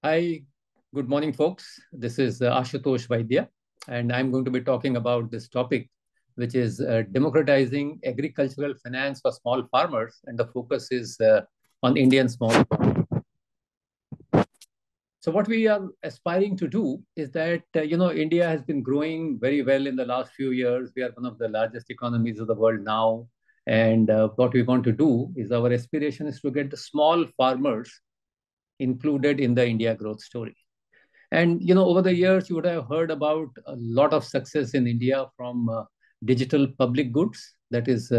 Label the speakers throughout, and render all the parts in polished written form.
Speaker 1: Hi, good morning, folks. This is Ashutosh Vaidya, and I'm going to be talking about this topic, which is democratizing agricultural finance for small farmers, and the focus is on Indian small farmers. So what we are aspiring to do is that, India has been growing very well in the last few years. We are one of the largest economies of the world now. And what we want to do is our aspiration is to get the small farmers included in the India growth story. And over the years, you would have heard about a lot of success in India from digital public goods, that is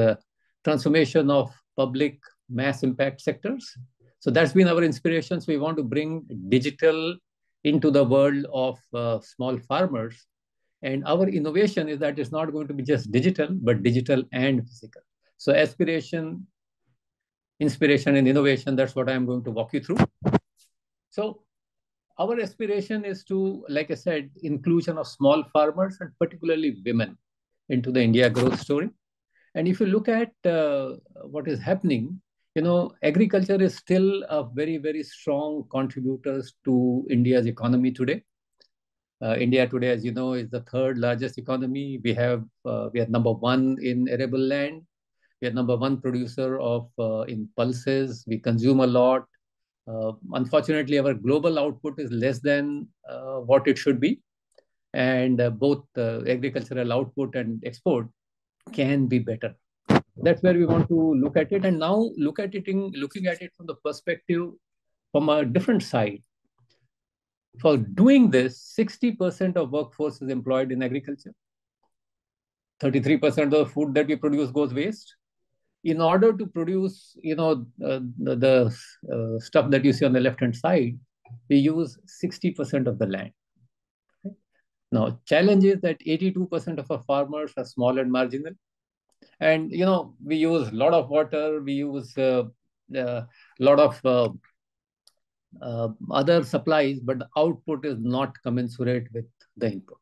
Speaker 1: transformation of public mass impact sectors. So that's been our inspiration. So we want to bring digital into the world of small farmers. And our innovation is that it's not going to be just digital, but digital and physical. So aspiration, inspiration, and innovation, that's what I'm going to walk you through. So our aspiration is to, like I said, inclusion of small farmers and particularly women into the India growth story. And if you look at what is happening, agriculture is still a very, very strong contributor to India's economy today. India today, as you know, is the third largest economy. We are number one in arable land. We are number one producer of in pulses. We consume a lot. Unfortunately, our global output is less than what it should be, and both agricultural output and export can be better. That's where we want to look at it, and now looking at it from the perspective from a different side. For doing this, 60% of workforce is employed in agriculture. 33% of the food that we produce goes waste. In order to produce, the stuff that you see on the left-hand side, we use 60% of the land. Now, challenge is that 82% of our farmers are small and marginal. And, we use a lot of water, we use a lot of other supplies, but the output is not commensurate with the input.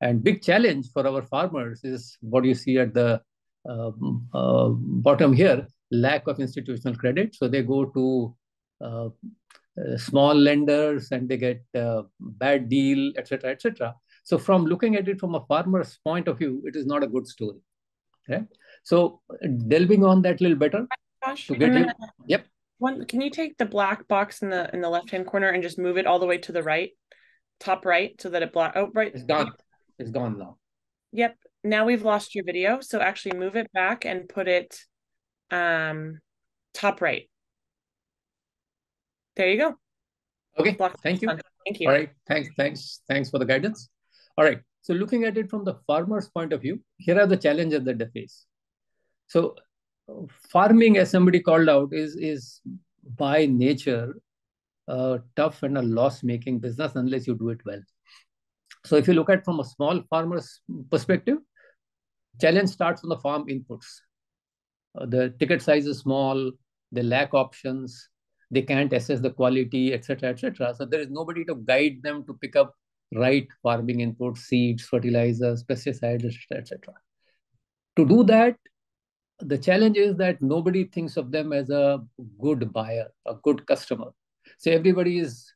Speaker 1: And big challenge for our farmers is what you see at the bottom here, lack of institutional credit. So they go to small lenders and they get bad deal, etc., etc. So from looking at it from a farmer's point of view, it is not a good story. Okay? So delving on that a little better.
Speaker 2: Josh,
Speaker 1: to get you, yep.
Speaker 2: Can you take the black box in the left-hand corner and just move it all the way to the right, top right, so that it block? Oh, right.
Speaker 1: It's gone. It's gone now.
Speaker 2: Yep. Now we've lost your video, so actually move it back and put it top right. There you go.
Speaker 1: Okay. Thank you.
Speaker 2: Thank you.
Speaker 1: All right. Thanks for the guidance. All right. So looking at it from the farmer's point of view, here are the challenges that they face. So farming, as somebody called out, is by nature a tough and a loss-making business unless you do it well. So if you look at from a small farmer's perspective, challenge starts from the farm inputs. The ticket size is small, they lack options, they can't assess the quality, etc., etc. So there is nobody to guide them to pick up right farming inputs, seeds, fertilizers, pesticides, etc., etc. To do that, the challenge is that nobody thinks of them as a good buyer, a good customer. So everybody is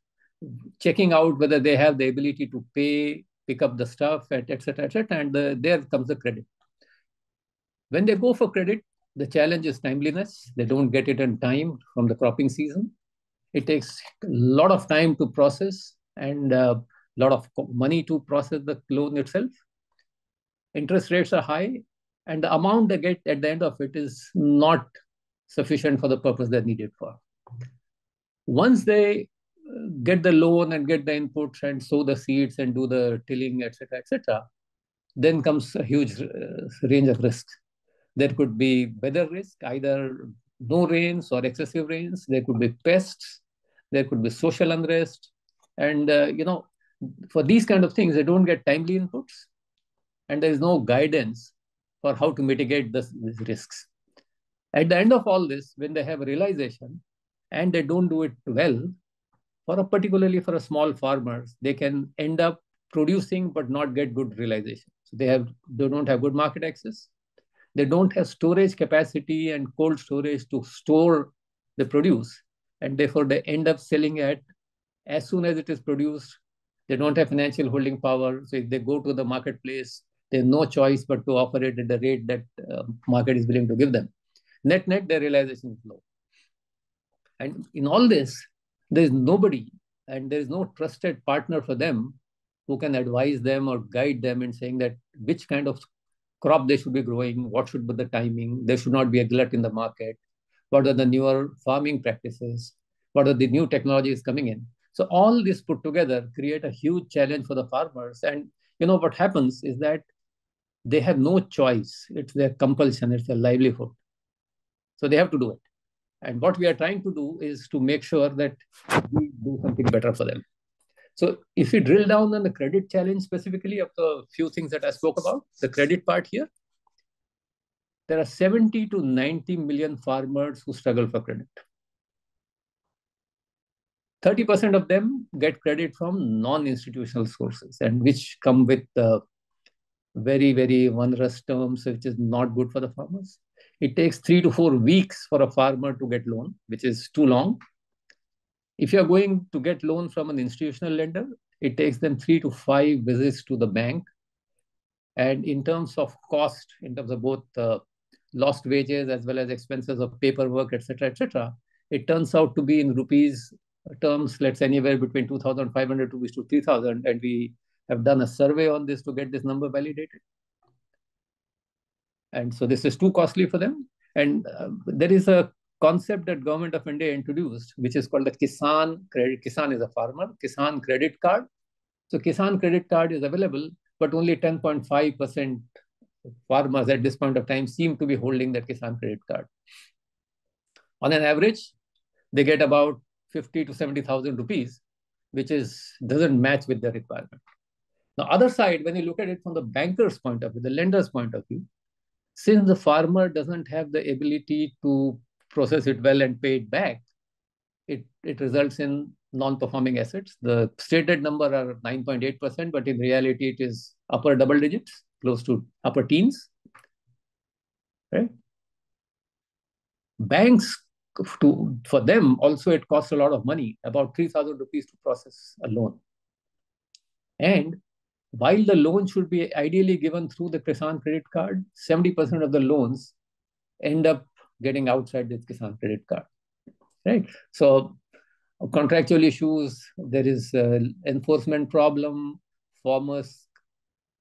Speaker 1: checking out whether they have the ability to pay, pick up the stuff, etc., etc., and there comes the credit. When they go for credit, the challenge is timeliness. They don't get it in time from the cropping season. It takes a lot of time to process and a lot of money to process the loan itself. Interest rates are high, and the amount they get at the end of it is not sufficient for the purpose they're needed for. Once they get the loan and get the inputs and sow the seeds and do the tilling, etc., then comes a huge range of risks. There could be weather risk, either no rains or excessive rains. There could be pests. There could be social unrest. And, for these kind of things, they don't get timely inputs. And there is no guidance for how to mitigate these risks. At the end of all this, when they have a realization and they don't do it well, particularly for a small farmers, they can end up producing but not get good realization. So they don't have good market access. They don't have storage capacity and cold storage to store the produce, and therefore they end up selling at As soon as it is produced, they don't have financial holding power. So if they go to the marketplace, there's no choice but to offer it at the rate that market is willing to give them. Net, their realization is low. And in all this, there is nobody and there is no trusted partner for them who can advise them or guide them in saying that which kind of crop they should be growing, what should be the timing, there should not be a glut in the market, what are the newer farming practices, what are the new technologies coming in. So all this put together create a huge challenge for the farmers. And what happens is that they have no choice. It's their compulsion, it's their livelihood. So they have to do it. And what we are trying to do is to make sure that we do something better for them. So if we drill down on the credit challenge specifically of the few things that I spoke about, the credit part here, there are 70 to 90 million farmers who struggle for credit. 30% of them get credit from non-institutional sources, and which come with very, very onerous terms, which is not good for the farmers. It takes 3 to 4 weeks for a farmer to get loan, which is too long. If you're going to get loan from an institutional lender, it takes them 3 to 5 visits to the bank. And in terms of cost, in terms of both lost wages as well as expenses of paperwork, etc., it turns out to be in rupees terms, let's say anywhere between 2,500 rupees to 3,000. And we have done a survey on this to get this number validated. And so this is too costly for them. And there is a concept that Government of India introduced, which is called the Kisan Credit. Kisan is a farmer, Kisan Credit Card. So Kisan Credit Card is available, but only 10.5% farmers at this point of time seem to be holding that Kisan Credit Card. On an average, they get about 50 to 70,000 rupees, which doesn't match with their requirement. The other side, when you look at it from the banker's point of view, the lender's point of view, since the farmer doesn't have the ability to process it well and pay it back, it results in non-performing assets. The stated number are 9.8%, but in reality, it is upper double digits, close to upper teens. Right? Banks, for them, also it costs a lot of money, about 3,000 rupees to process a loan. And while the loan should be ideally given through the Kisan credit card, 70% of the loans end up getting outside this Kisan credit card. Right? So contractual issues, there is enforcement problem, farmers'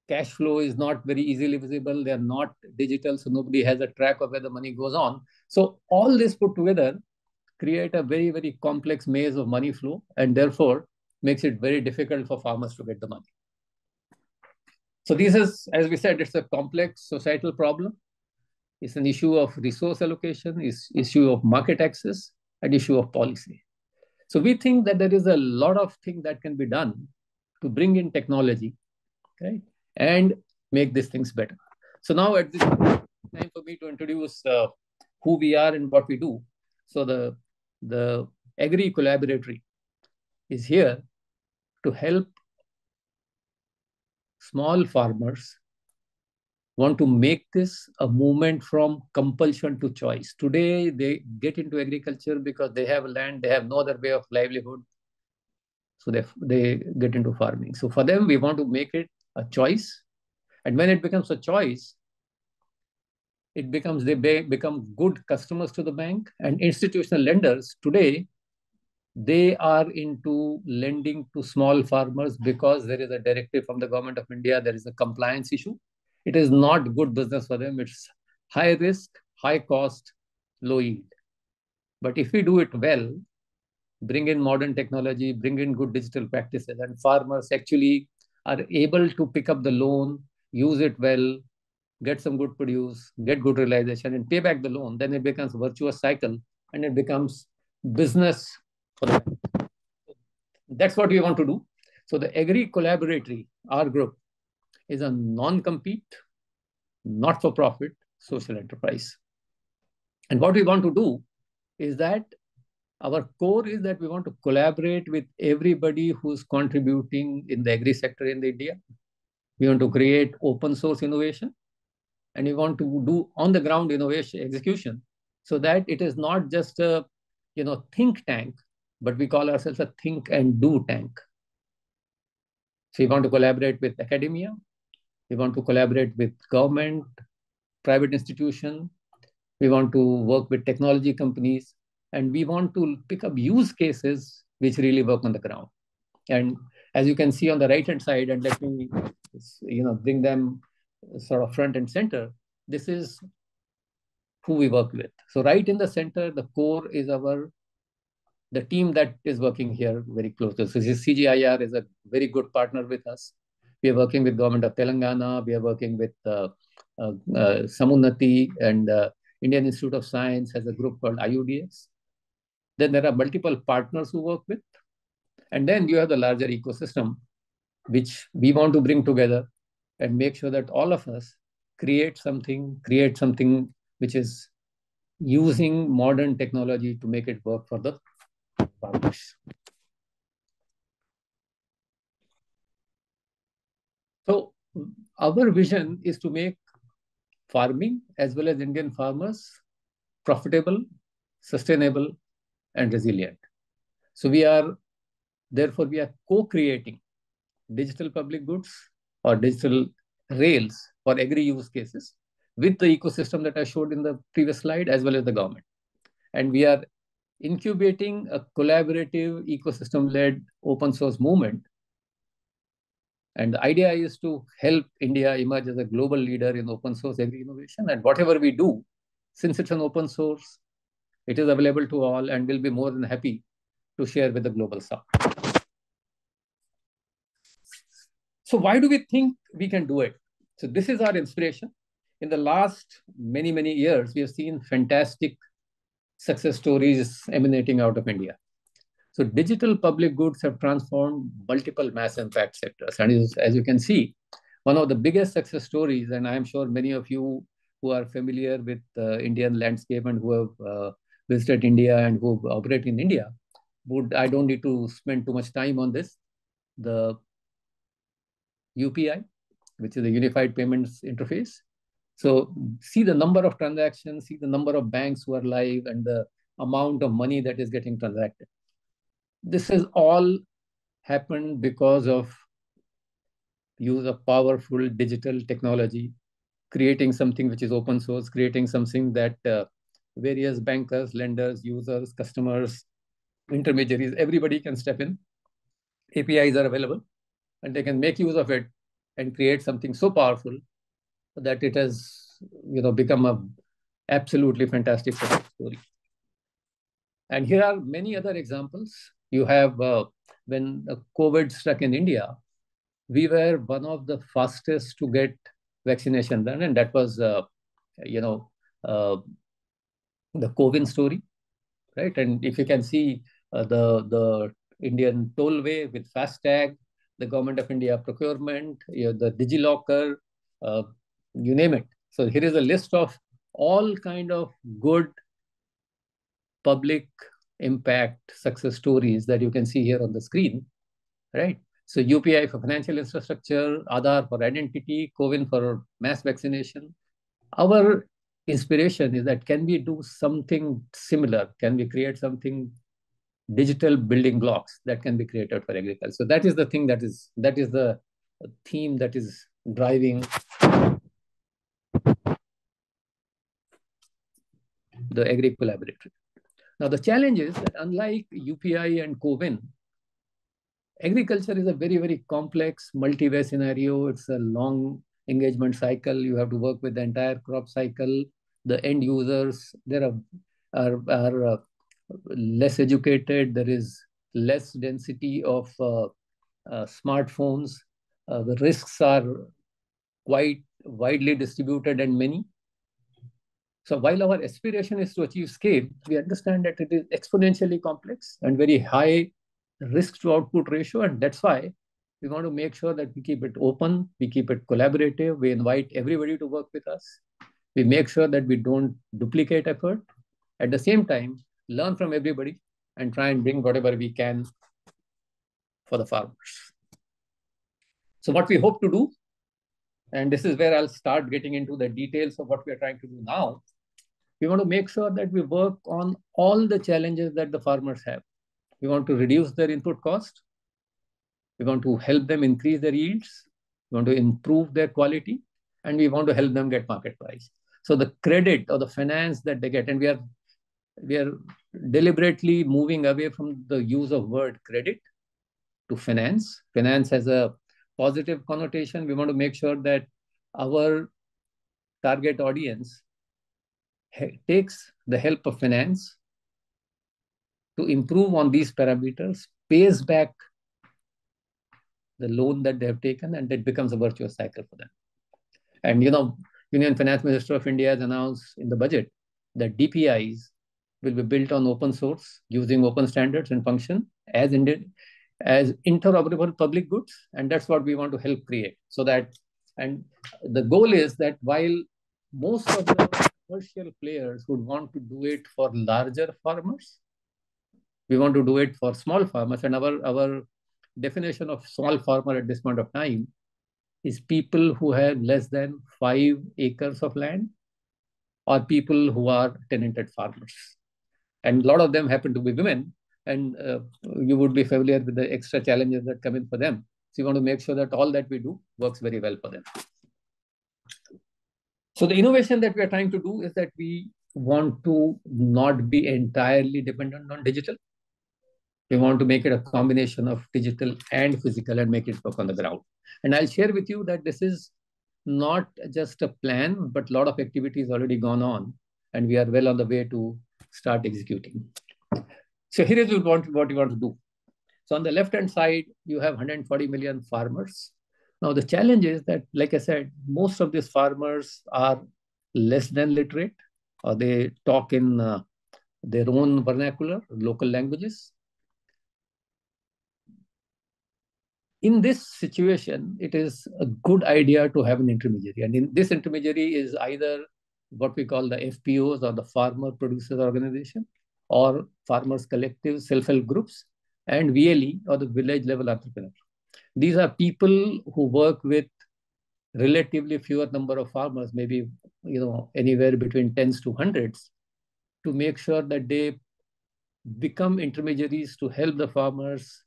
Speaker 1: cash flow is not very easily visible, they're not digital, so nobody has a track of where the money goes on. So all this put together create a very, very complex maze of money flow, and therefore makes it very difficult for farmers to get the money. So this is, as we said, it's a complex societal problem. It's an issue of resource allocation, it's issue of market access, and issue of policy. So we think that there is a lot of things that can be done to bring in technology, right, and make these things better. So now at this time for me to introduce who we are and what we do. So the Agri Collaboratory is here to help small farmers want to make this a movement from compulsion to choice. Today, they get into agriculture because they have land, they have no other way of livelihood. So they get into farming. So for them, we want to make it a choice. And when it becomes a choice, they become good customers to the bank. And institutional lenders today, they are into lending to small farmers because there is a directive from the Government of India, there is a compliance issue. It is not good business for them. It's high risk, high cost, low yield. But if we do it well, bring in modern technology, bring in good digital practices, and farmers actually are able to pick up the loan, use it well, get some good produce, get good realization, and pay back the loan, then it becomes a virtuous cycle and it becomes business for them. That's what we want to do. So the Agri Collaboratory, our group, is a non-compete, not-for-profit social enterprise. And what we want to do is that our core is that we want to collaborate with everybody who's contributing in the agri sector in India. We want to create open source innovation, and we want to do on the ground innovation execution so that it is not just a think tank, but we call ourselves a think and do tank. So we want to collaborate with academia, we want to collaborate with government, private institution, we want to work with technology companies, and we want to pick up use cases which really work on the ground. And as you can see on the right hand side, and let me bring them sort of front and center, this is who we work with. So right in the center, the core is the team that is working here very closely. So CGIR is a very good partner with us. We are working with government of Telangana. We are working with Samunnati, and Indian Institute of Science has a group called IUDS. Then there are multiple partners who work with. And then you have the larger ecosystem, which we want to bring together and make sure that all of us create something which is using modern technology to make it work for the farmers. So our vision is to make farming as well as Indian farmers profitable, sustainable, and resilient. So therefore, we are co-creating digital public goods or digital rails for agri use cases with the ecosystem that I showed in the previous slide, as well as the government. And we are incubating a collaborative ecosystem-led open source movement. And the idea is to help India emerge as a global leader in open source agri innovation. And whatever we do, since it's an open source, it is available to all, and we'll be more than happy to share with the global south. So why do we think we can do it? So this is our inspiration. In the last many, many years, we have seen fantastic success stories emanating out of India. So digital public goods have transformed multiple mass impact sectors. And as you can see, one of the biggest success stories, and I'm sure many of you who are familiar with the Indian landscape and who have visited India and who operate in India, I don't need to spend too much time on this. The UPI, which is the Unified Payments Interface. So see the number of transactions, see the number of banks who are live, and the amount of money that is getting transacted. This has all happened because of use of powerful digital technology, creating something which is open source, creating something that various bankers, lenders, users, customers, intermediaries, everybody can step in. APIs are available, and they can make use of it and create something so powerful that it has become a absolutely fantastic success story. And here are many other examples. You have when COVID struck in India, we were one of the fastest to get vaccination done, and that was the COVID story, right? And if you can see the Indian tollway with FASTag, the Government of India procurement, the DigiLocker, you name it. So here is a list of all kind of good public impact success stories that you can see here on the screen, right? So UPI for financial infrastructure, Aadhaar for identity, CoWIN for mass vaccination. Our inspiration is that can we do something similar? Can we create something digital building blocks that can be created for agriculture? So that is the thing that is the theme that is driving the Agri Collaboratory. Now, the challenge is that unlike UPI and CoWIN, agriculture is a very, very complex, multi-way scenario. It's a long engagement cycle. You have to work with the entire crop cycle. The end users, there are less educated. There is less density of smartphones. The risks are quite widely distributed and many. So while our aspiration is to achieve scale, we understand that it is exponentially complex and very high risk to output ratio. And that's why we want to make sure that we keep it open, we keep it collaborative, we invite everybody to work with us. We make sure that we don't duplicate effort. At the same time, learn from everybody and try and bring whatever we can for the farmers. So what we hope to do, and this is where I'll start getting into the details of what we are trying to do now, we want to make sure that we work on all the challenges that the farmers have. We want to reduce their input cost. We want to help them increase their yields. We want to improve their quality, and we want to help them get market price. So the credit or the finance that they get, and we are deliberately moving away from the use of word credit to finance. Finance has a positive connotation. We want to make sure that our target audience takes the help of finance to improve on these parameters, pays back the loan that they have taken, and it becomes a virtuous cycle for them. And Union Finance Minister of India has announced in the budget that DPIs will be built on open source using open standards and function as interoperable public goods, and that's what we want to help create. And the goal is that while most of the commercial players would want to do it for larger farmers, we want to do it for small farmers, and our definition of small farmer at this point of time is people who have less than 5 acres of land or people who are tenanted farmers. And a lot of them happen to be women, and you would be familiar with the extra challenges that come in for them. So you want to make sure that all that we do works very well for them. So the innovation that we are trying to do is that we want to not be entirely dependent on digital. We want to make it a combination of digital and physical and make it work on the ground. And I'll share with you that this is not just a plan, but a lot of activities already gone on, and we are well on the way to start executing. So here is what you want to do. So on the left-hand side, you have 140 million farmers. Now, the challenge is that, like I said, most of these farmers are less than literate, or they talk in their own vernacular, local languages. In this situation, it is a good idea to have an intermediary. And in this intermediary is either what we call the FPOs, or the Farmer Producers Organization, or Farmers Collective, self-help groups, and VLE, or the village level entrepreneur. These are people who work with relatively fewer number of farmers, maybe anywhere between tens to hundreds, to make sure that they become intermediaries to help the farmers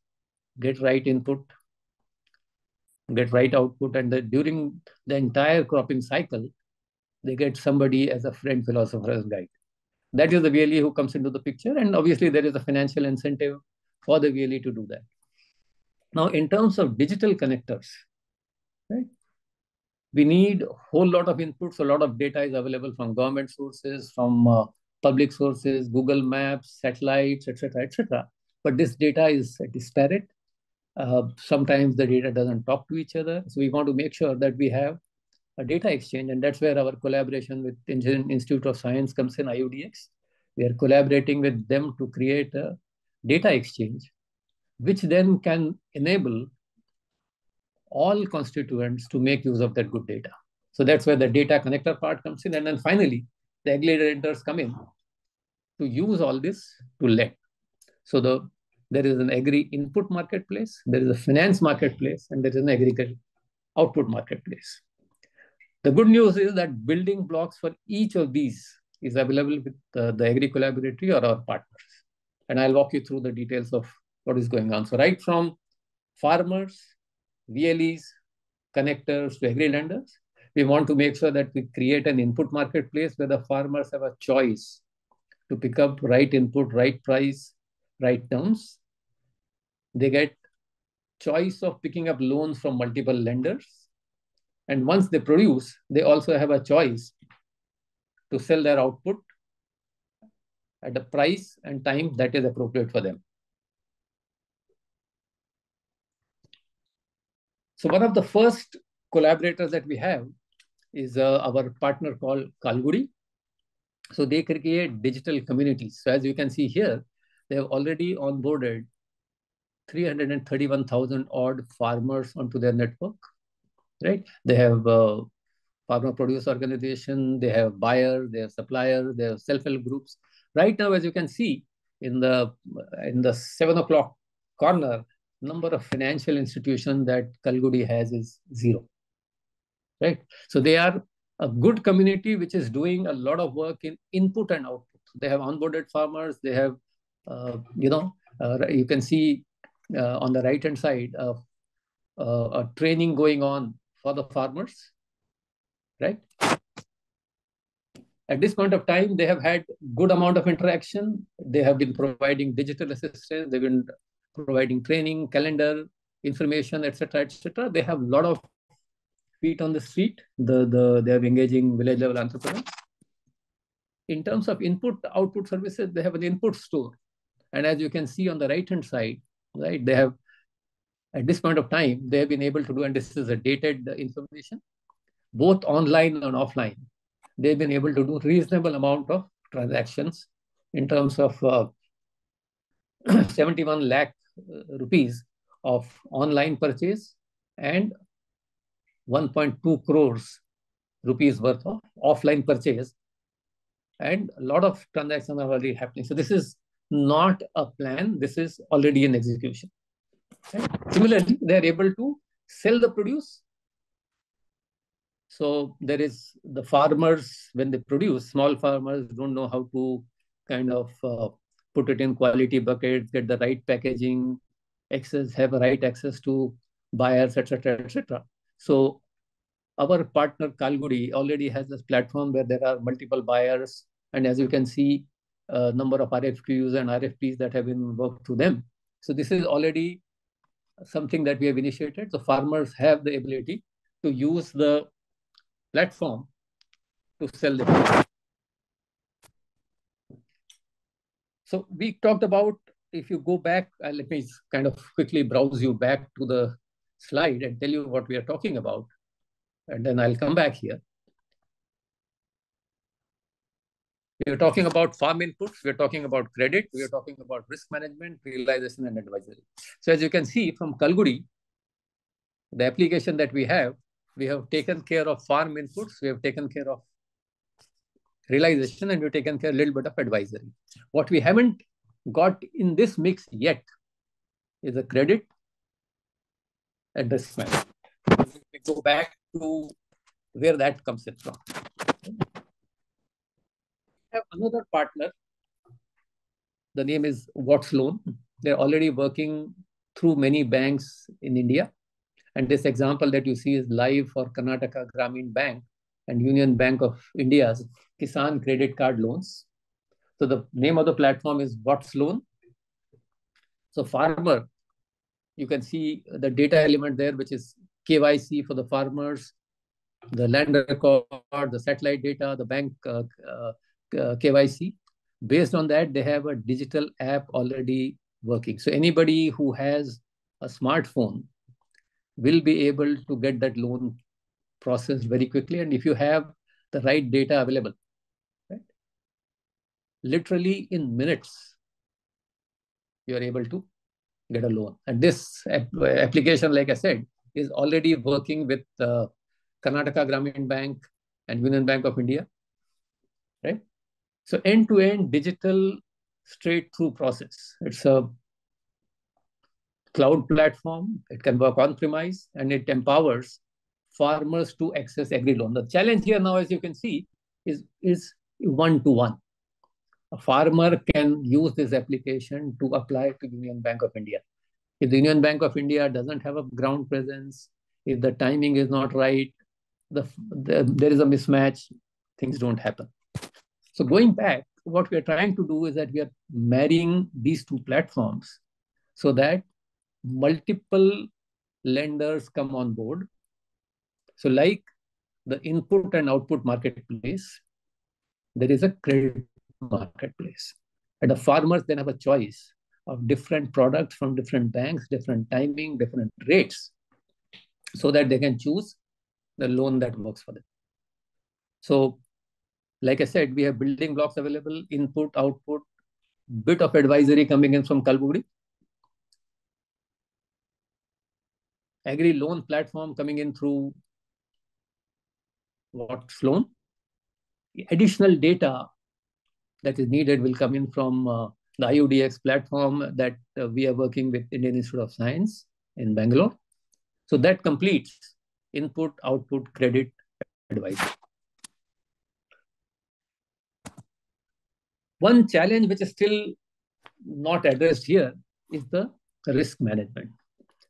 Speaker 1: get right input, get right output, and during the entire cropping cycle, they get somebody as a friend, philosopher, as guide. That is the VLE who comes into the picture, and obviously there is a financial incentive for the VLE to do that. Now, in terms of digital connectors, right, we need a whole lot of inputs. A lot of data is available from government sources, from public sources, Google Maps, satellites, etc., etc. But this data is disparate. Sometimes the data doesn't talk to each other. So we want to make sure that we have a data exchange, and that's where our collaboration with Indian Institute of Science comes in, IUDX. We are collaborating with them to create a data exchange, which then can enable all constituents to make use of that good data. So that's where the data connector part comes in. And then finally, the aggregators come in to use all this to lend. So there is an agri input marketplace, there is a finance marketplace, and there is an aggregate output marketplace. The good news is that building blocks for each of these is available with the Agri Collaboratory or our partners. And I'll walk you through the details of what is going on. So right from farmers, VLEs, connectors to agri lenders, we want to make sure that we create an input marketplace where the farmers have a choice to pick up right input, right price, right terms. They get choice of picking up loans from multiple lenders. And once they produce, they also have a choice to sell their output at a price and time that is appropriate for them. So one of the first collaborators that we have is our partner called Kalgudi. So they create digital communities. So as you can see here, they have already onboarded 331,000 odd farmers onto their network, right? They have farmer produce organization, they have buyers, they have suppliers, they have self-help groups. Right now, as you can see in the 7 o'clock corner, number of financial institutions that Kalgudi has is 0, right? So they are a good community which is doing a lot of work in input and output. They have onboarded farmers, they have You can see on the right-hand side a training going on for the farmers, right? At this point of time, they have had good amount of interaction. They have been providing digital assistance. They've been providing training, calendar, information, etc., etc. They have a lot of feet on the street. They are engaging village level entrepreneurs. In terms of input output services, they have an input store. And as you can see on the right hand side, right, they have at this point of time, they have been able to do, and this is a dated information, both online and offline. They've been able to do reasonable amount of transactions in terms of 71 lakh rupees of online purchase and 1.2 crores rupees worth of offline purchase, and a lot of transactions are already happening. So this is not a plan, this is already in execution. Right? Similarly, they are able to sell the produce. So there is the farmers, when they produce, small farmers don't know how to kind of put it in quality buckets, get the right packaging, have a right access to buyers, etc., etc. So our partner Kalgudi already has this platform where there are multiple buyers, and as you can see, a number of RFQs and RFPs that have been worked through them. So this is already something that we have initiated. So farmers have the ability to use the platform to sell the product. So we talked about, if you go back, let me kind of quickly browse you back to the slide and tell you what we are talking about. And then I'll come back here. We are talking about farm inputs, we are talking about credit, we are talking about risk management, realization, and advisory. So as you can see from Kalgudi, the application that we have taken care of farm inputs, we have taken care of realization, and we've taken care a little bit of advisory. What we haven't got in this mix yet is a credit and risk management. We go back to where that comes in from. We have another partner. The name is What's Loan. They're already working through many banks in India. And this example that you see is live for Karnataka Gramin Bank and Union Bank of India's Kisan credit card loans. So the name of the platform is What's Loan. So farmer, you can see the data element there, which is KYC for the farmers, the land record, the satellite data, the bank KYC. Based on that, they have a digital app already working. So anybody who has a smartphone will be able to get that loan processed very quickly. And if you have the right data available, right, literally in minutes, you are able to get a loan. And this application, like I said, is already working with Karnataka Gramin Bank and Union Bank of India, right? So end-to-end digital straight-through process. It's a cloud platform. It can work on-premise, and it empowers farmers to access agri loan. The challenge here now, as you can see, is one-to-one. A farmer can use this application to apply to Union Bank of India. If the Union Bank of India doesn't have a ground presence, if the timing is not right, there is a mismatch, things don't happen. So going back, what we are trying to do is that we are marrying these two platforms so that multiple lenders come on board. So like the input and output marketplace, there is a credit marketplace. And the farmers then have a choice of different products from different banks, different timing, different rates, so that they can choose the loan that works for them. So like I said, we have building blocks available, input, output, bit of advisory coming in from Kalgudi, agri loan platform coming in through What's Loan. Additional data that is needed will come in from the IUDX platform that we are working with Indian Institute of Science in Bangalore. So that completes input, output, credit, advice. One challenge which is still not addressed here is the risk management.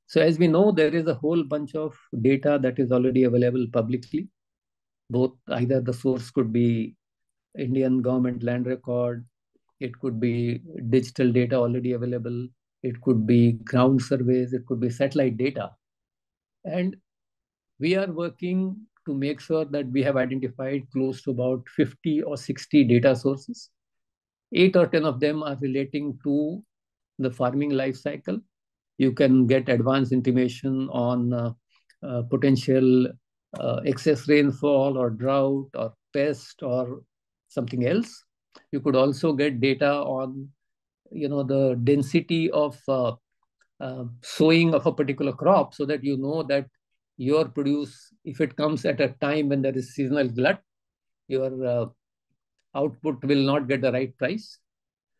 Speaker 1: So as we know, there is a whole bunch of data that is already available publicly. Both either the source could be Indian government land record, it could be digital data already available, it could be ground surveys, it could be satellite data. And we are working to make sure that we have identified close to about 50 or 60 data sources. 8 or 10 of them are relating to the farming life cycle. You can get advanced intimation on potential excess rainfall or drought or pest or something else. You could also get data on, the density of sowing of a particular crop, so that you know that your produce, if it comes at a time when there is seasonal glut, your output will not get the right price.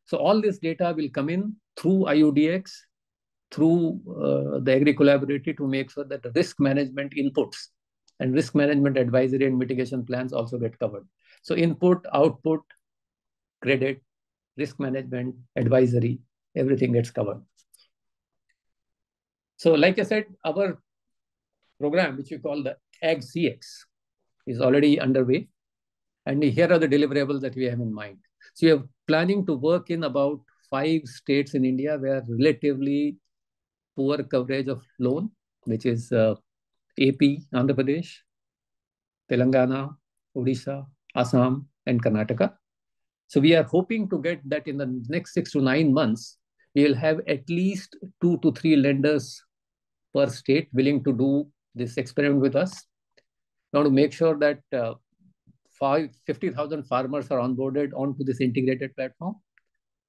Speaker 1: So all this data will come in through IUDX, through the Agri Collaboratory, to make sure that the risk management inputs and risk management advisory and mitigation plans also get covered. So input, output, credit, risk management, advisory, everything gets covered. So like I said, our program, which we call the Ag CX, is already underway. And here are the deliverables that we have in mind. So we are planning to work in about 5 states in India where relatively poor coverage of loan, which is AP, Andhra Pradesh, Telangana, Odisha, Assam, and Karnataka. So we are hoping to get that in the next 6 to 9 months, we will have at least 2 to 3 lenders per state willing to do this experiment with us. We want to make sure that 50,000 farmers are onboarded onto this integrated platform.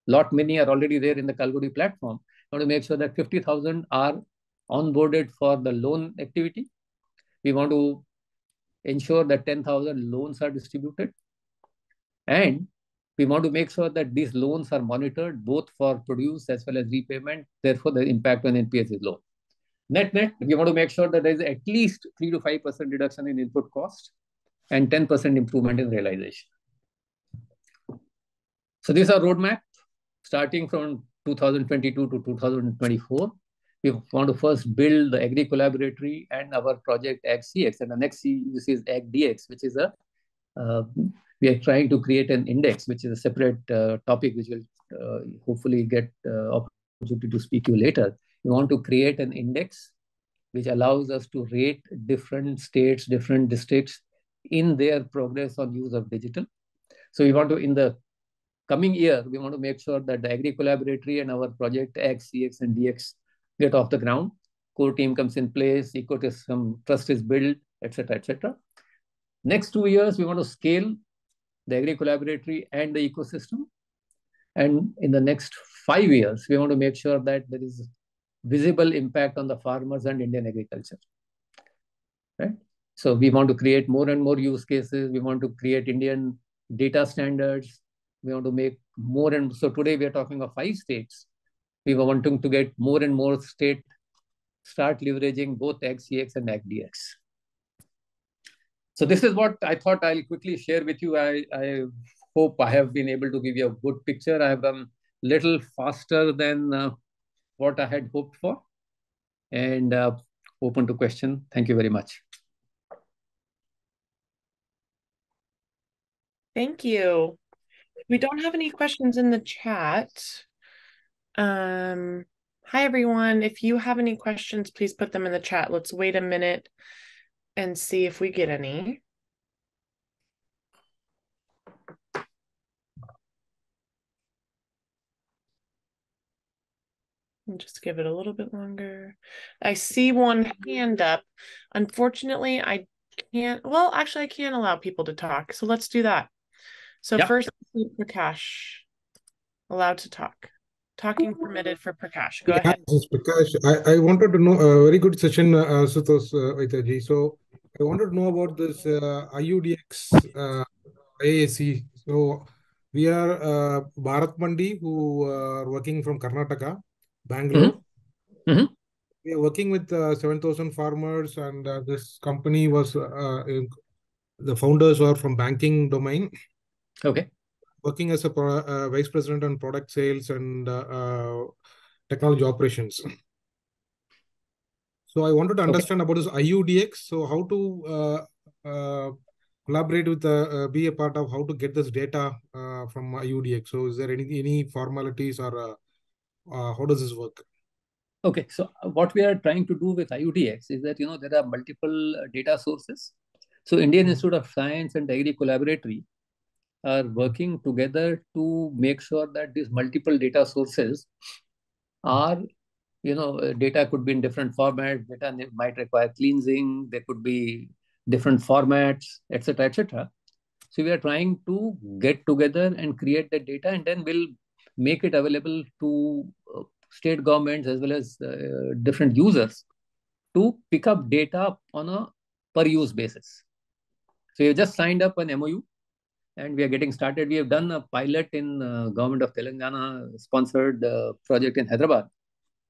Speaker 1: Lot many are already there in the Kalgudi platform. We want to make sure that 50,000 are onboarded for the loan activity. We want to ensure that 10,000 loans are distributed. And we want to make sure that these loans are monitored both for produce as well as repayment. Therefore, the impact on NPS is low. Net, we want to make sure that there is at least 3 to 5% reduction in input cost and 10% improvement in realization. So these are roadmap starting from 2022 to 2024. We want to first build the Agri Collaboratory and our project Ag CX, and the next is Ag DX, which is we are trying to create an index, which is a separate topic, which will hopefully get opportunity to speak to you later. We want to create an index which allows us to rate different states, different districts in their progress on use of digital. So we want to, in the coming year, we want to make sure that the Agri Collaboratory and our project Ag CX and DX get off the ground. Core team comes in place, ecosystem trust is built, etc., etc. Next 2 years, we want to scale the Agri Collaboratory and the ecosystem. And in the next 5 years, we want to make sure that there is visible impact on the farmers and Indian agriculture. Right? So we want to create more and more use cases. We want to create Indian data standards. We want to make more and so today we are talking of 5 states. We were wanting to get more and more state start leveraging both AgCX and AgDX. So this is what I thought I'll quickly share with you. I hope I have been able to give you a good picture. I have done little faster than what I had hoped for, and open to question. Thank you very much.
Speaker 2: Thank you. We don't have any questions in the chat. Hi, everyone. If you have any questions, please put them in the chat. Let's wait a minute and see if we get any. And just give it a little bit longer. I see one hand up. Unfortunately, I can't. Well, actually, I can allow people to talk. So let's do that. So first, Prakash, allowed to talk. Talking permitted for Prakash. Go ahead.
Speaker 3: This is Prakash. I wanted to know a very good session, Sutos Vaitaji. So I wanted to know about this IUDX IAC. So we are Bharat Mandi, who are working from Karnataka, Bangalore.
Speaker 1: Mm-hmm.
Speaker 3: We are working with 7,000 farmers, and this company was the founders are from banking domain.
Speaker 1: Okay.
Speaker 3: Working as a vice president on product sales and technology operations. So I wanted to understand about this IUDX. So how to collaborate with, be a part of how to get this data from IUDX. So is there any formalities or how does this work?
Speaker 1: Okay, so what we are trying to do with IUDX is that, there are multiple data sources. So Indian Institute of Science and Agri Collaboratory are working together to make sure that these multiple data sources are, data could be in different formats, data might require cleansing, there could be different formats, etc., etc. So we are trying to get together and create the data, and then we'll make it available to state governments as well as different users to pick up data on a per use basis. So we have just signed up an MOU and we are getting started. We have done a pilot in government of Telangana sponsored project in Hyderabad,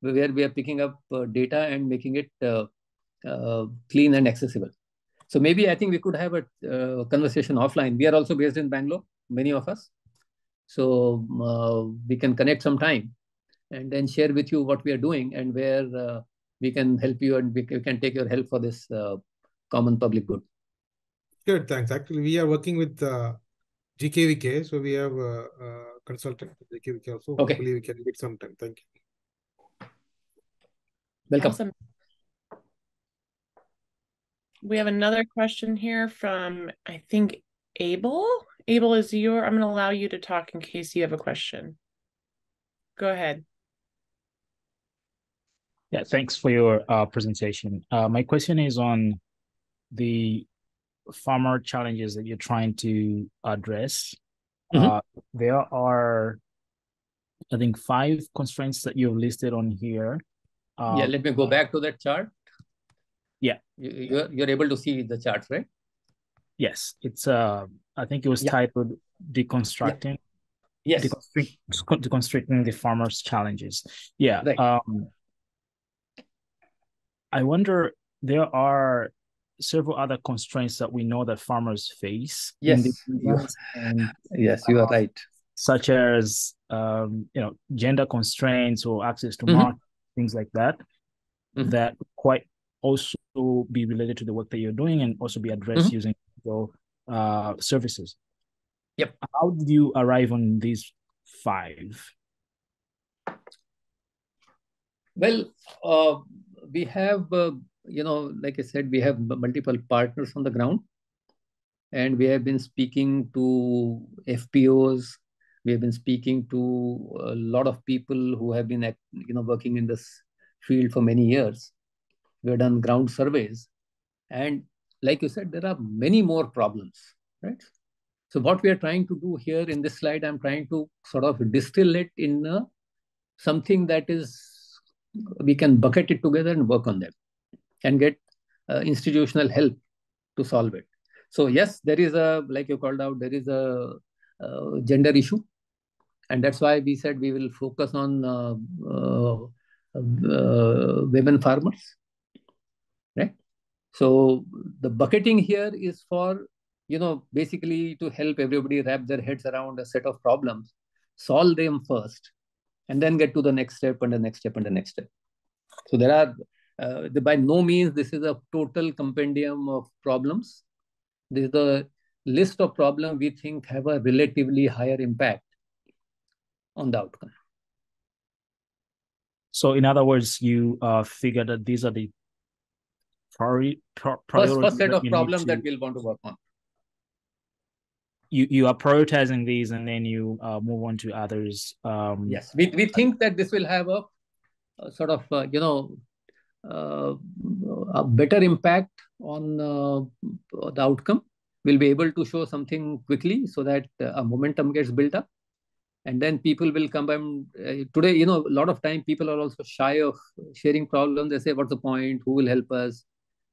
Speaker 1: where we are picking up data and making it clean and accessible. So maybe I think we could have a conversation offline. We are also based in Bangalore, many of us. So we can connect sometime and then share with you what we are doing and where we can help you and we can take your help for this common public good.
Speaker 3: Good, thanks. Actually, we are working with GKVK, so we have a consultant with GKVK also.
Speaker 1: Okay.
Speaker 3: Hopefully we can get some time. Thank you.
Speaker 1: Welcome.
Speaker 2: Awesome. We have another question here from, I think, Abel. Abel, I'm going to allow you to talk in case you have a question. Go ahead.
Speaker 4: Yeah, thanks for your presentation. My question is on the farmer challenges that you're trying to address. There are, I think, 5 constraints that you've listed on here.
Speaker 1: Yeah, let me go back to that chart.
Speaker 4: Yeah.
Speaker 1: You're able to see the charts, right?
Speaker 4: Yes, it's I think it was titled Deconstructing.
Speaker 1: Yes.
Speaker 4: Deconstructing the farmer's challenges. Yeah.
Speaker 1: Right.
Speaker 4: I wonder, there are several other constraints that we know that farmers face.
Speaker 1: Yes. Yes, you are right.
Speaker 4: Such as gender constraints or access to market, things like that, that quite also be related to the work that you're doing and also be addressed using services.
Speaker 1: Yep.
Speaker 4: How did you arrive on these 5?
Speaker 1: Well, we have, like I said, we have multiple partners on the ground, and we have been speaking to FPOs. We have been speaking to a lot of people who have been, working in this field for many years. We have done ground surveys, and like you said, there are many more problems, right? So what we are trying to do here in this slide, I'm trying to sort of distill it in something that is, we can bucket it together and work on them and get institutional help to solve it. So yes, there is like you called out, there is a gender issue. And that's why we said we will focus on women farmers, right? So the bucketing here is for, basically to help everybody wrap their heads around a set of problems, solve them first, and then get to the next step and the next step and the next step. So there are, by no means this is a total compendium of problems. This is the list of problems we think have a relatively higher impact on the outcome.
Speaker 4: So in other words, you figure that these are the priorities.
Speaker 1: First set of problems that we'll want to work on.
Speaker 4: You are prioritizing these and then you move on to others.
Speaker 1: Yes, we think that this will have a sort of, a better impact on the outcome. We'll be able to show something quickly so that a momentum gets built up. And then people will come and today, a lot of time people are also shy of sharing problems. They say, what's the point? Who will help us?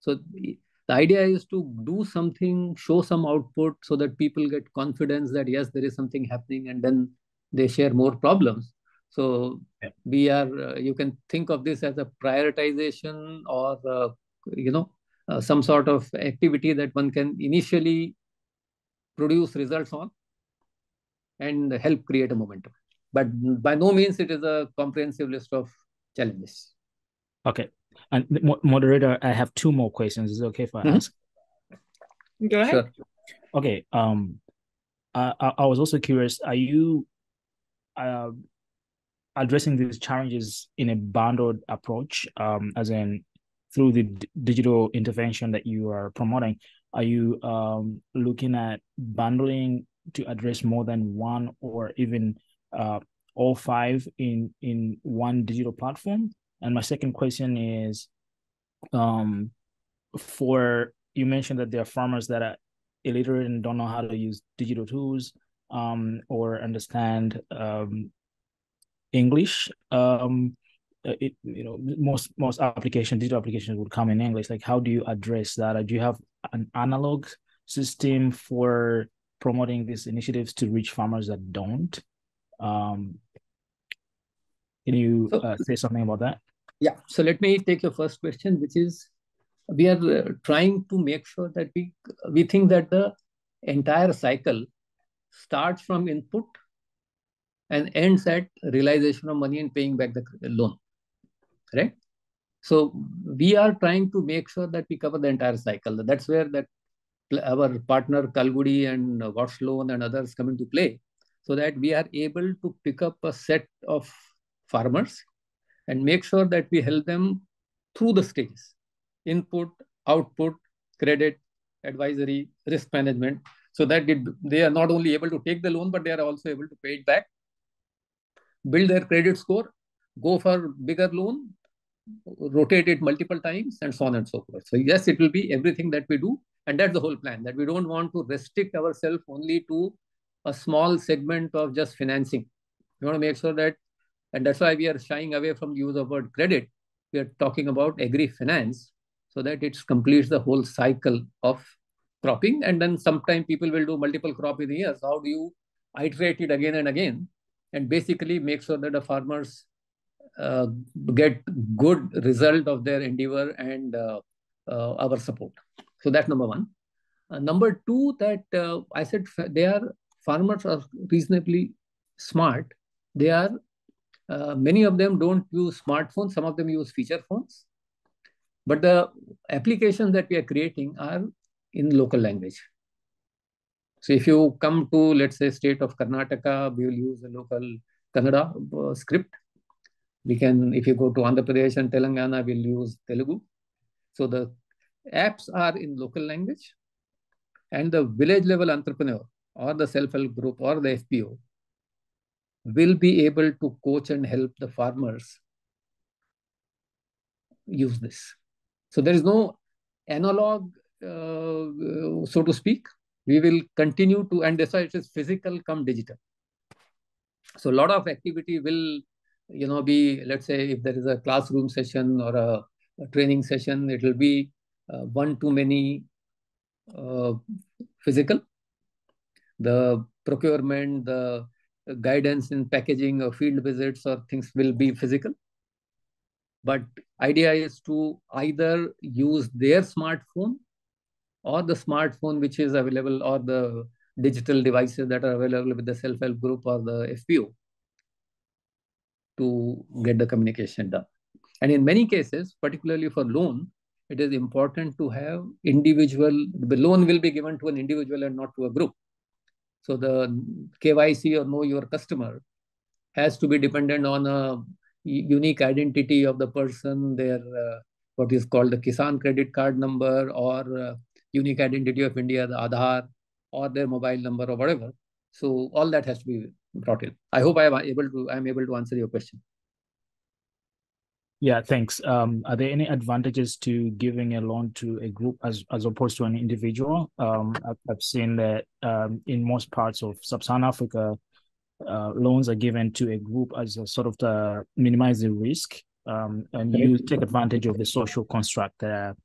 Speaker 1: So the idea is to do something, show some output so that people get confidence that, yes, there is something happening, and then they share more problems. So we are, you can think of this as a prioritization or, some sort of activity that one can initially produce results on and help create a momentum. But by no means it is a comprehensive list of challenges.
Speaker 4: Okay. And moderator, I have two more questions. Is it okay if I ask?
Speaker 2: Go ahead.
Speaker 1: Sure.
Speaker 4: Okay. I was also curious, are you addressing these challenges in a bundled approach, as in through the digital intervention that you are promoting? Are you looking at bundling to address more than one or even all five in one digital platform? And my second question is, for you mentioned that there are farmers that are illiterate and don't know how to use digital tools or understand English. Most digital applications would come in English. Like, how do you address that? Do you have an analog system for promoting these initiatives to reach farmers that don't? Can you say something about that?
Speaker 1: Yeah. So let me take your first question, which is, we are trying to make sure that we think that the entire cycle starts from input and ends at realization of money and paying back the loan, right? So we are trying to make sure that we cover the entire cycle. That's where our partner Kalgudi and Watch Loan and others come into play, so that we are able to pick up a set of farmers and make sure that we help them through the stages: input, output, credit, advisory, risk management, so that they are not only able to take the loan, but they are also able to pay it back, build their credit score, go for bigger loan, rotate it multiple times, and so on and so forth. So yes, it will be everything that we do. And that's the whole plan, that we don't want to restrict ourselves only to a small segment of just financing. We want to make sure that, and that's why we are shying away from the use of word credit. We are talking about agri-finance, so that it completes the whole cycle of cropping. And then sometimes people will do multiple crop in a year. So how do you iterate it again and again, and basically make sure that the farmers get good result of their endeavor and our support. So that's number one. Number two, that I said farmers are reasonably smart. They are many of them don't use smartphones. Some of them use feature phones. But the applications that we are creating are in local language. So if you come to, let's say, state of Karnataka, we will use a local Kannada script. If you go to Andhra Pradesh and Telangana, we'll use Telugu. So the apps are in local language, and the village level entrepreneur or the self-help group or the FPO will be able to coach and help the farmers use this. So there is no analog, so to speak. We will continue to, and that's why it is physical come digital. So a lot of activity will, be, let's say, if there is a classroom session or a training session, it will be one-to-many physical. The procurement, the guidance in packaging or field visits or things will be physical. But idea is to either use their smartphone or the smartphone which is available, or the digital devices that are available with the self-help group or the FPO, to get the communication done. And in many cases, particularly for loan, it is important to have the loan will be given to an individual and not to a group. So the KYC, or know your customer, has to be dependent on a unique identity of the person, their what is called the Kisan credit card number, or unique identity of India, the Aadhaar, or their mobile number, or whatever. So all that has to be brought in. I hope I am able to answer your question.
Speaker 4: Yeah, thanks. Are there any advantages to giving a loan to a group as opposed to an individual? I've seen that in most parts of Sub-Saharan Africa, loans are given to a group as a sort of to minimize the risk, and you take advantage of the social construct that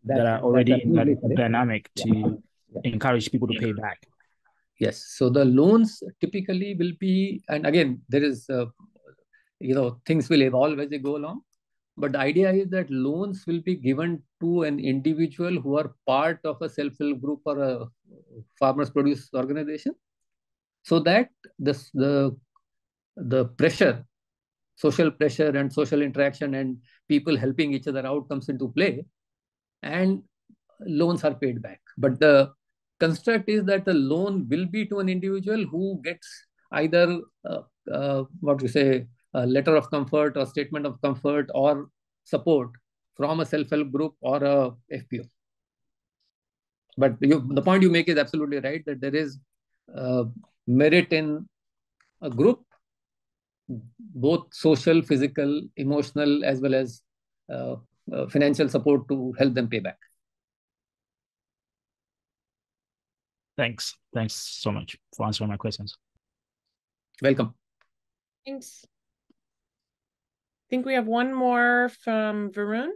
Speaker 4: are already in that dynamic to encourage people to pay back.
Speaker 1: Yes. So the loans typically will be, and again, there is, things will evolve as they go along. But the idea is that loans will be given to an individual who are part of a self-help group or a farmers produce organization, so that the the pressure, social pressure and social interaction and people helping each other out comes into play, and loans are paid back. But the construct is that the loan will be to an individual who gets either what you say, a letter of comfort or statement of comfort or support from a self-help group or a FPO. But the point you make is absolutely right, that there is merit in a group, both social, physical, emotional, as well as financial support to help them pay back.
Speaker 4: Thanks. Thanks so much for answering my questions.
Speaker 1: Welcome.
Speaker 2: Thanks. I think we have one more from Varun.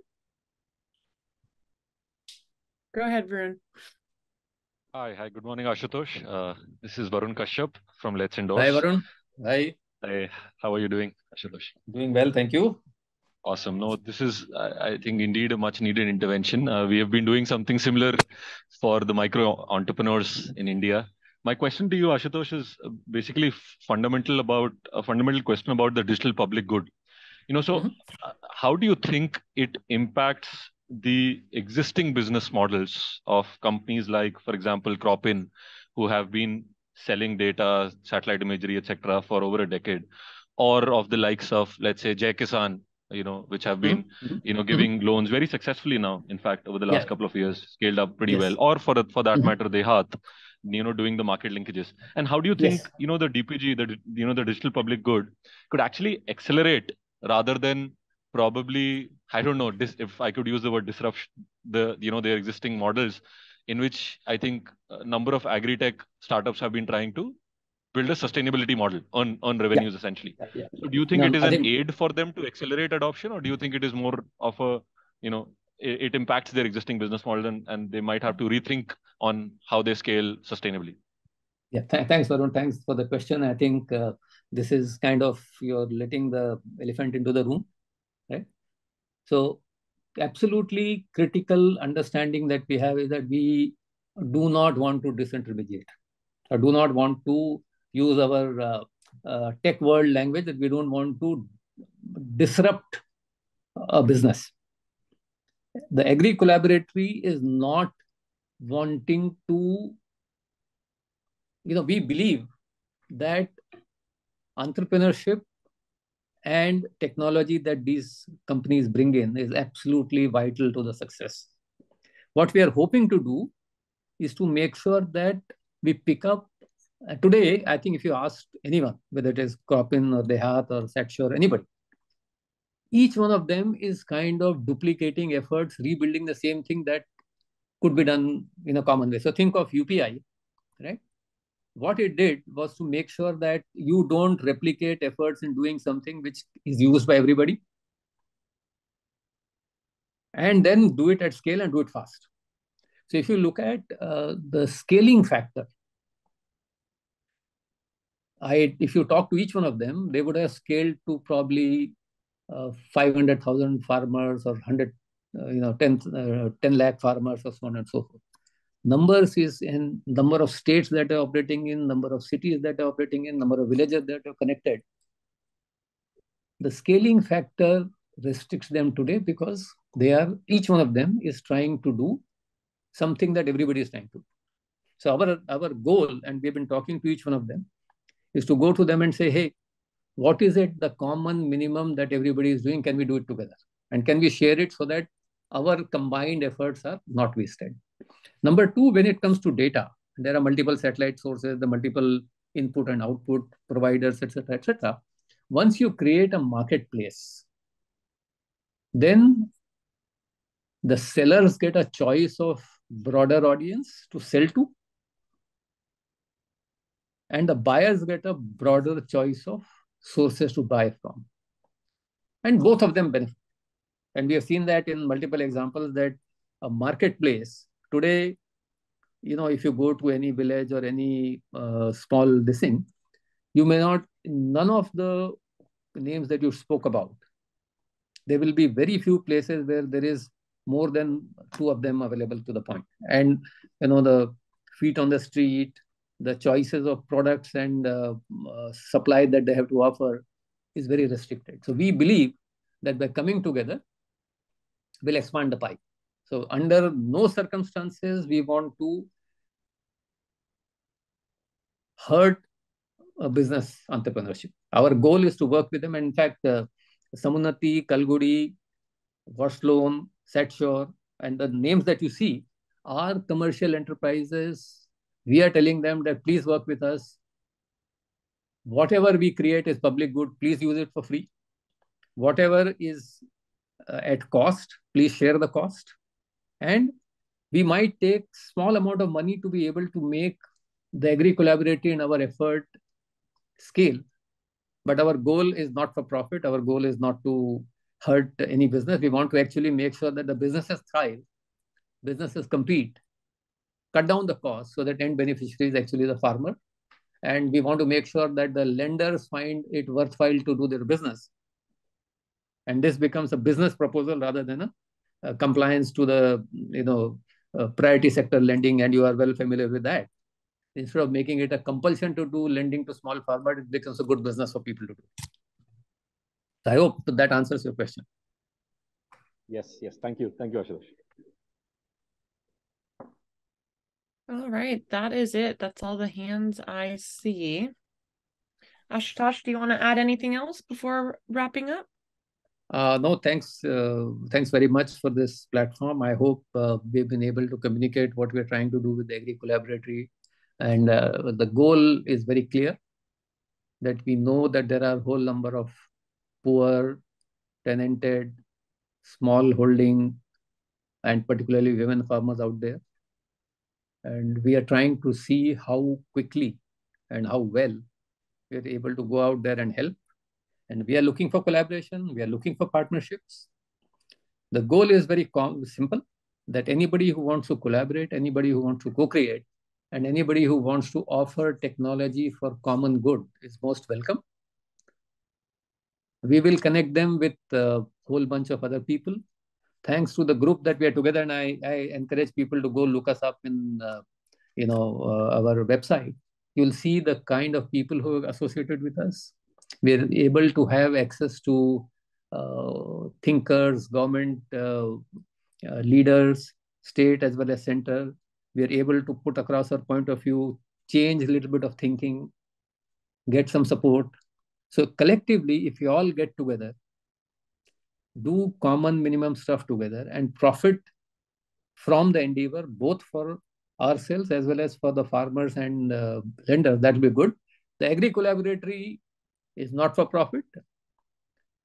Speaker 2: Go ahead, Varun.
Speaker 5: Hi, good morning, Ashutosh. This is Varun Kashyap from Let's Endorse.
Speaker 1: Hi, Varun. Hi.
Speaker 5: Hi, how are you doing, Ashutosh?
Speaker 1: Doing well, thank you.
Speaker 5: Awesome. No, this is, I think, indeed a much needed intervention. We have been doing something similar for the micro entrepreneurs in India. My question to you, Ashutosh, is basically fundamental question about the digital public good. How do you think it impacts the existing business models of companies like, for example, Cropin, who have been selling data, satellite imagery, etc., for over a decade, or of the likes of, let's say, Jai Kisan, which have been, giving loans very successfully now. In fact, over the last couple of years, scaled up pretty well. Or for that matter, Dehat, doing the market linkages. And how do you think, the DPG, the digital public good, could actually accelerate rather than probably, I don't know, if I could use the word disruption, their existing models, in which I think a number of agri-tech startups have been trying to build a sustainability model on revenues, essentially. So do you think it is an aid for them to accelerate adoption, or do you think it is more of a, it impacts their existing business model and they might have to rethink on how they scale sustainably?
Speaker 1: Yeah, thanks, Varun. Thanks for the question. I think this is kind of, you're letting the elephant into the room, right? So absolutely critical understanding that we have is that we do not want to disintermediate. I do not want to use our tech world language, that we don't want to disrupt a business. The Agri Collaboratory is not wanting to, we believe that entrepreneurship and technology that these companies bring in is absolutely vital to the success. What we are hoping to do is to make sure that we pick up. Today, I think if you ask anyone, whether it is Cropin or Dehat or Satshore, anybody, each one of them is kind of duplicating efforts, rebuilding the same thing that could be done in a common way. So think of UPI, right? What it did was to make sure that you don't replicate efforts in doing something which is used by everybody, and then do it at scale and do it fast. So if you look at the scaling factor, if you talk to each one of them, they would have scaled to probably 500,000 farmers or 10 lakh farmers or so on and so forth. Numbers is in number of states that are operating in, number of cities that are operating in, number of villages that are connected. The scaling factor restricts them today because each one of them is trying to do something that everybody is trying to do. So our goal, and we've been talking to each one of them, is to go to them and say, hey, what is it, the common minimum that everybody is doing? Can we do it together? And can we share it so that our combined efforts are not wasted? Number two, when it comes to data, there are multiple satellite sources, the multiple input and output providers, etc., etc. Once you create a marketplace, then the sellers get a choice of broader audience to sell to, and the buyers get a broader choice of sources to buy from. And both of them benefit. And we have seen that in multiple examples, that a marketplace today, if you go to any village or any small thing, none of the names that you spoke about, there will be very few places where there is more than two of them available to the point. And, the feet on the street, the choices of products and supply that they have to offer is very restricted. So we believe that by coming together, we'll expand the pie. So under no circumstances we want to hurt business entrepreneurship. Our goal is to work with them. And in fact, Samunati, Kalgudi, Warsloan, Setshore, and the names that you see are commercial enterprises. We are telling them that please work with us. Whatever we create is public good. Please use it for free. Whatever is at cost, please share the cost. And we might take small amount of money to be able to make the agri collaborative in our effort scale. But our goal is not for profit. Our goal is not to hurt any business. We want to actually make sure that the businesses thrive, businesses compete, cut down the cost so that end beneficiary is actually the farmer. And we want to make sure that the lenders find it worthwhile to do their business. And this becomes a business proposal rather than a compliance to the priority sector lending, and you are well familiar with that. Instead of making it a compulsion to do lending to small farmers, it becomes a good business for people to do. So I hope that answers your question.
Speaker 6: Yes, thank you, Ashutosh.
Speaker 2: All right, that is it. That's all the hands I see. Ashutosh, do you want to add anything else before wrapping up?
Speaker 1: No, thanks. Thanks very much for this platform. I hope we've been able to communicate what we're trying to do with the Agri Collaboratory. And the goal is very clear, that we know that there are a whole number of poor, tenanted, small holding, and particularly women farmers out there. And we are trying to see how quickly and how well we are able to go out there and help. And we are looking for collaboration. We are looking for partnerships. The goal is very simple, that anybody who wants to collaborate, anybody who wants to co-create, and anybody who wants to offer technology for common good is most welcome. We will connect them with a whole bunch of other people. Thanks to the group that we are together, and I encourage people to go look us up in our website. You'll see the kind of people who are associated with us. We're able to have access to thinkers, government leaders, state as well as center. We are able to put across our point of view, change a little bit of thinking, get some support. So collectively, if you all get together, do common minimum stuff together and profit from the endeavor, both for ourselves as well as for the farmers and lenders, that will be good. The Agri Collaboratory is not for profit.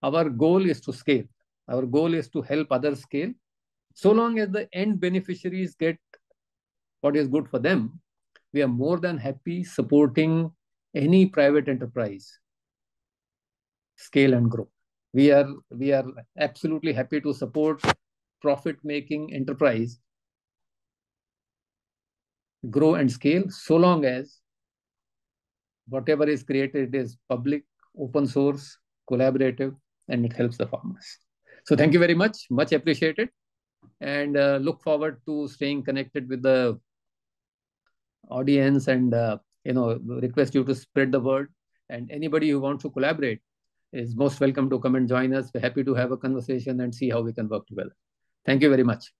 Speaker 1: Our goal is to scale. Our goal is to help others scale. So long as the end beneficiaries get what is good for them, we are more than happy supporting any private enterprise scale and grow. We are absolutely happy to support profit-making enterprise grow and scale, so long as whatever is created is public, open source, collaborative, and it helps the farmers. So thank you very much. Much appreciated. And look forward to staying connected with the audience, and request you to spread the word. And anybody who wants to collaborate is most welcome to come and join us. We're happy to have a conversation and see how we can work together. Thank you very much.